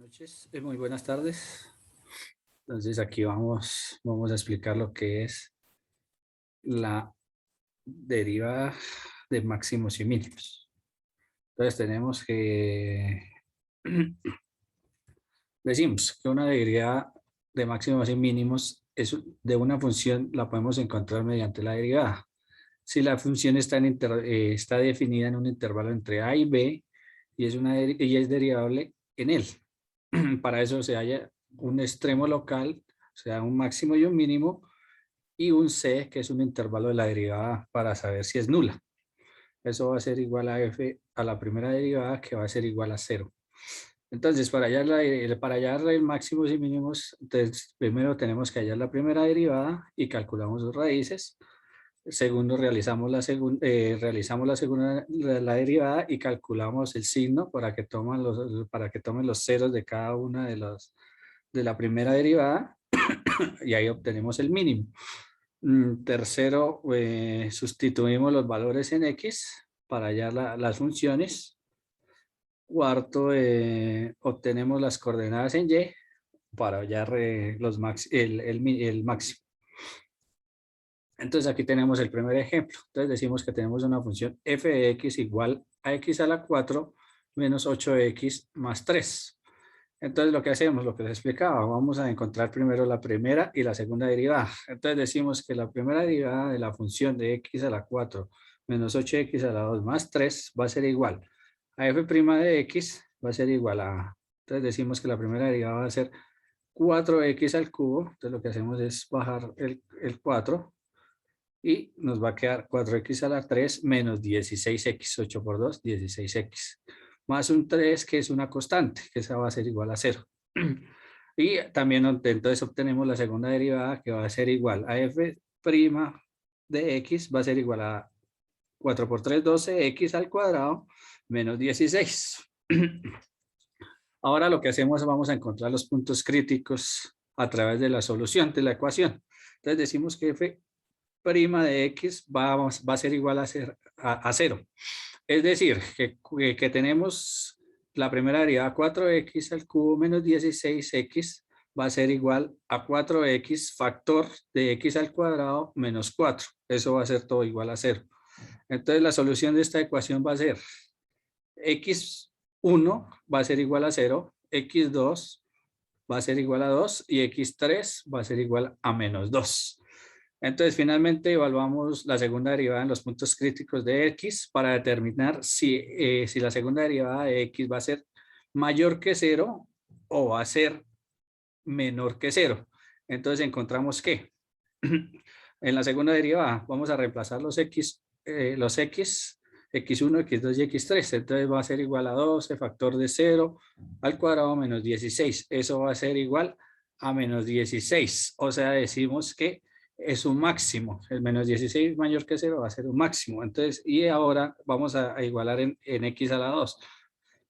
Noches, muy buenas tardes. Entonces aquí vamos a explicar lo que es la derivada de máximos y mínimos. Entonces tenemos que, decimos que una derivada de máximos y mínimos es de una función, la podemos encontrar mediante la derivada. Si la función está definida en un intervalo entre a y b y es derivable en él. Para eso se halla un extremo local, o sea, un máximo y un mínimo, y un c, que es un intervalo de la derivada para saber si es nula. Eso va a ser igual a f a la primera derivada, que va a ser igual a 0. Entonces, para hallar el máximos y mínimos, entonces, primero tenemos que hallar la primera derivada y calculamos sus raíces. Segundo, realizamos la derivada y calculamos el signo para que tomen los ceros de cada una de la primera derivada y ahí obtenemos el mínimo. Tercero, sustituimos los valores en x para hallar las funciones. Cuarto, obtenemos las coordenadas en y para hallar el máximo. Entonces aquí tenemos el primer ejemplo. Entonces decimos que tenemos una función f de x igual a x a la 4 menos 8x más 3. Entonces lo que hacemos, lo que les explicaba, vamos a encontrar primero la primera y la segunda derivada. Entonces decimos que la primera derivada de la función de x a la 4 menos 8x a la 2 más 3 va a ser igual a f' de x, va a ser igual a, entonces decimos que la primera derivada va a ser 4x al cubo. Entonces lo que hacemos es bajar el 4 y nos va a quedar 4x a la 3 menos 16x, 8 por 2, 16x, más un 3 que es una constante, que esa va a ser igual a 0. Y también entonces obtenemos la segunda derivada, que va a ser igual a f' de x, va a ser igual a 4 por 3, 12, x al cuadrado menos 16. Ahora lo que hacemos, vamos a encontrar los puntos críticos a través de la solución de la ecuación. Entonces decimos que f' de x va a ser igual a 0. Es decir, que tenemos la primera derivada 4x al cubo menos 16x va a ser igual a 4x factor de x al cuadrado menos 4. Eso va a ser todo igual a 0. Entonces la solución de esta ecuación va a ser x1 va a ser igual a 0, x2 va a ser igual a 2 y x3 va a ser igual a menos 2. Entonces, finalmente evaluamos la segunda derivada en los puntos críticos de x para determinar si la segunda derivada de x va a ser mayor que 0 o va a ser menor que 0. Entonces, encontramos que en la segunda derivada vamos a reemplazar los x, x1, x2 y x3. Entonces, va a ser igual a 12 factor de 0 al cuadrado menos 16. Eso va a ser igual a menos 16. O sea, decimos que es un máximo. El menos 16 mayor que 0 va a ser un máximo. Entonces, y ahora vamos a igualar en x a la 2.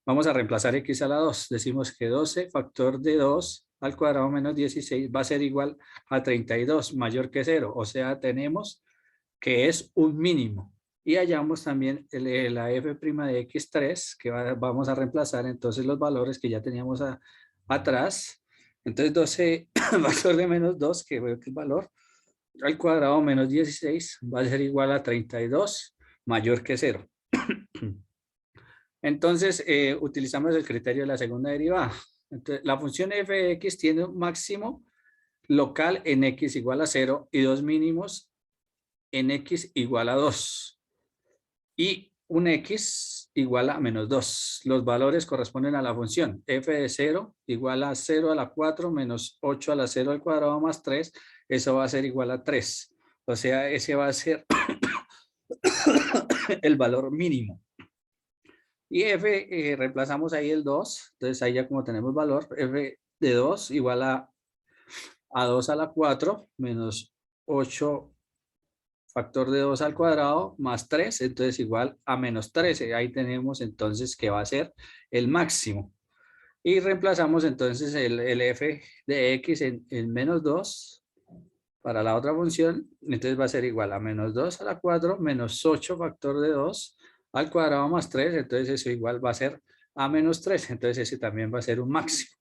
Vamos a reemplazar x a la 2. Decimos que 12 factor de 2 al cuadrado menos 16 va a ser igual a 32 mayor que 0. O sea, tenemos que es un mínimo. Y hallamos también la f' de x3 que vamos a reemplazar entonces los valores que ya teníamos atrás. Entonces 12 factor de menos 2, que veo que el valor al cuadrado menos 16 va a ser igual a 32 mayor que 0. Entonces, utilizamos el criterio de la segunda derivada. Entonces, la función f de x tiene un máximo local en x igual a 0 y dos mínimos en x igual a 2. Y un x igual a menos 2. Los valores corresponden a la función f de 0 igual a 0 a la 4 menos 8 a la 0 al cuadrado más 3. Eso va a ser igual a 3. O sea, ese va a ser el valor mínimo. Y f, reemplazamos ahí el 2. Entonces ahí ya como tenemos valor, f de 2 igual a 2 a la 4 menos 8 factor de 2 al cuadrado más 3. Entonces igual a menos 13. Ahí tenemos entonces que va a ser el máximo. Y reemplazamos entonces el f de x en menos 2 para la otra función. Entonces va a ser igual a menos 2 a la 4 menos 8 factor de 2 al cuadrado más 3. Entonces eso igual va a ser a menos 3. Entonces ese también va a ser un máximo.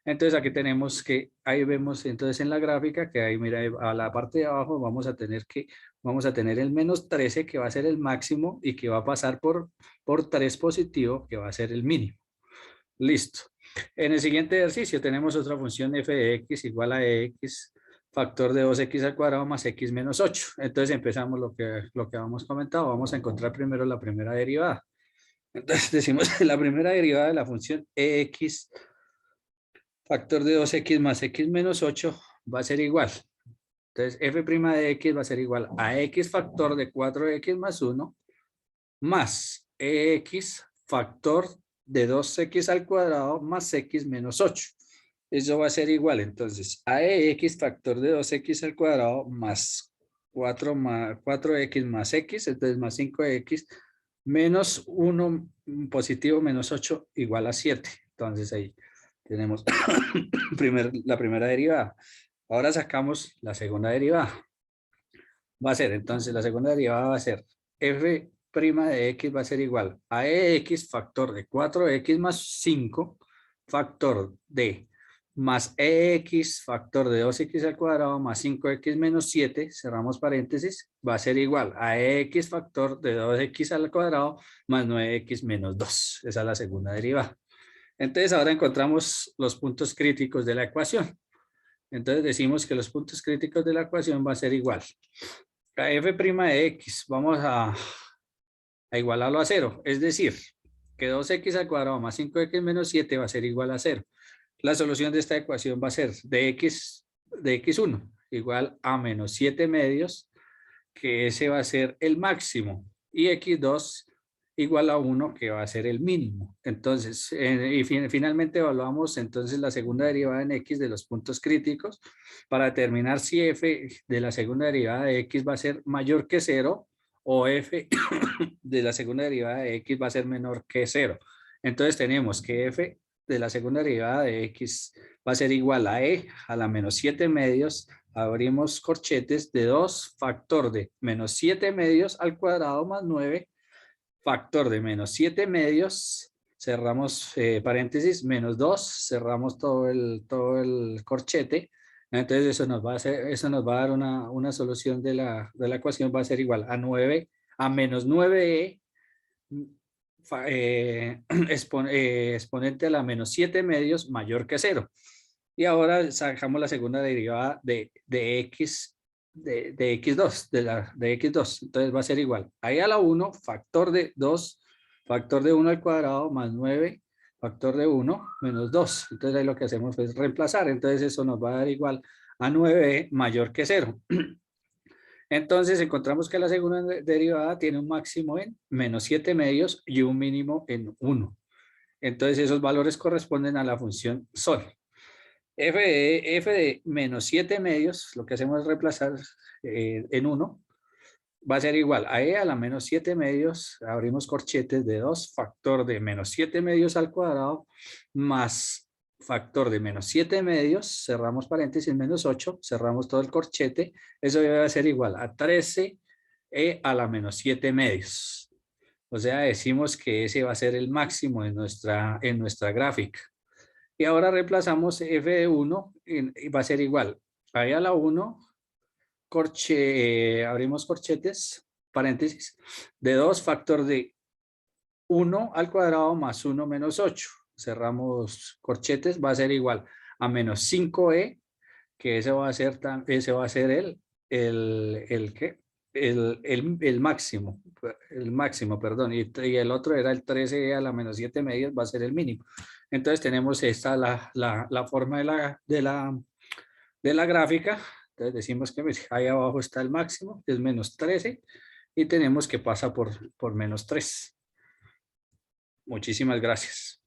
Entonces aquí tenemos que, ahí vemos entonces en la gráfica que ahí mira a la parte de abajo vamos a tener el menos 13 que va a ser el máximo y que va a pasar por 3 positivo que va a ser el mínimo. Listo. En el siguiente ejercicio tenemos otra función f de x igual a x factor de 2x al cuadrado más x menos 8. Entonces empezamos lo que habíamos comentado. Vamos a encontrar primero la primera derivada. Entonces decimos que la primera derivada de la función ex factor de 2x más x menos 8 va a ser igual. Entonces f' de x va a ser igual a x factor de 4x más 1 más x factor de 2x al cuadrado más x menos 8. Eso va a ser igual entonces a x factor de 2x al cuadrado más 4x más x, entonces más 5x menos 1 positivo menos 8 igual a 7. Entonces ahí tenemos la primera derivada. Ahora sacamos la segunda derivada. Va a ser, entonces, la segunda derivada va a ser f' de x va a ser igual a x factor de 4x más 5 factor de más x factor de 2x al cuadrado más 5x menos 7, cerramos paréntesis, va a ser igual a x factor de 2x al cuadrado más 9x menos 2. Esa es la segunda derivada. Entonces ahora encontramos los puntos críticos de la ecuación. Entonces decimos que los puntos críticos de la ecuación va a ser igual a f' de x, vamos a igualarlo a 0, es decir, que 2x al cuadrado más 5x menos 7 va a ser igual a 0. La solución de esta ecuación va a ser de x1 igual a menos 7 medios, que ese va a ser el máximo, y x2 igual a 1, que va a ser el mínimo. Entonces, finalmente evaluamos entonces la segunda derivada en x de los puntos críticos para determinar si f de la segunda derivada de x va a ser mayor que 0 o f de la segunda derivada de x va a ser menor que 0. Entonces tenemos que f de la segunda derivada de x va a ser igual a e a la menos 7 medios, abrimos corchetes de 2 factor de menos 7 medios al cuadrado más 9 factor de menos 7 medios, cerramos paréntesis, menos 2, cerramos todo el corchete. Entonces eso nos va a dar una solución de la ecuación, va a ser igual a 9, a menos 9e exponente a la menos 7 medios mayor que 0. Y ahora sacamos la segunda derivada de x de x2, de x2. Entonces va a ser igual a a la 1 factor de 2, factor de 1 al cuadrado más 9 factor de 1 menos 2. Entonces ahí lo que hacemos es reemplazar. Entonces eso nos va a dar igual a 9 mayor que 0. Entonces encontramos que la segunda derivada tiene un máximo en menos 7 medios y un mínimo en 1. Entonces esos valores corresponden a la función sol. F de menos 7 medios, lo que hacemos es reemplazar en 1, va a ser igual a e a la menos 7 medios, abrimos corchetes de 2, factor de menos 7 medios al cuadrado, más factor de menos 7 medios, cerramos paréntesis, menos 8, cerramos todo el corchete, eso debe ser igual a 13 e a la menos 7 medios. O sea, decimos que ese va a ser el máximo en nuestra gráfica. Y ahora reemplazamos f de 1 y va a ser igual a la 1, abrimos corchetes, paréntesis, de 2 factor de 1 al cuadrado más 1 menos 8. Cerramos corchetes, va a ser igual a menos 5e, que ese va a ser, el máximo, perdón, y el otro era el 13 a la menos 7 medios, va a ser el mínimo. Entonces tenemos esta, la forma de la gráfica. Entonces decimos que ahí abajo está el máximo, que es menos 13, y tenemos que pasa por menos 3. Muchísimas gracias.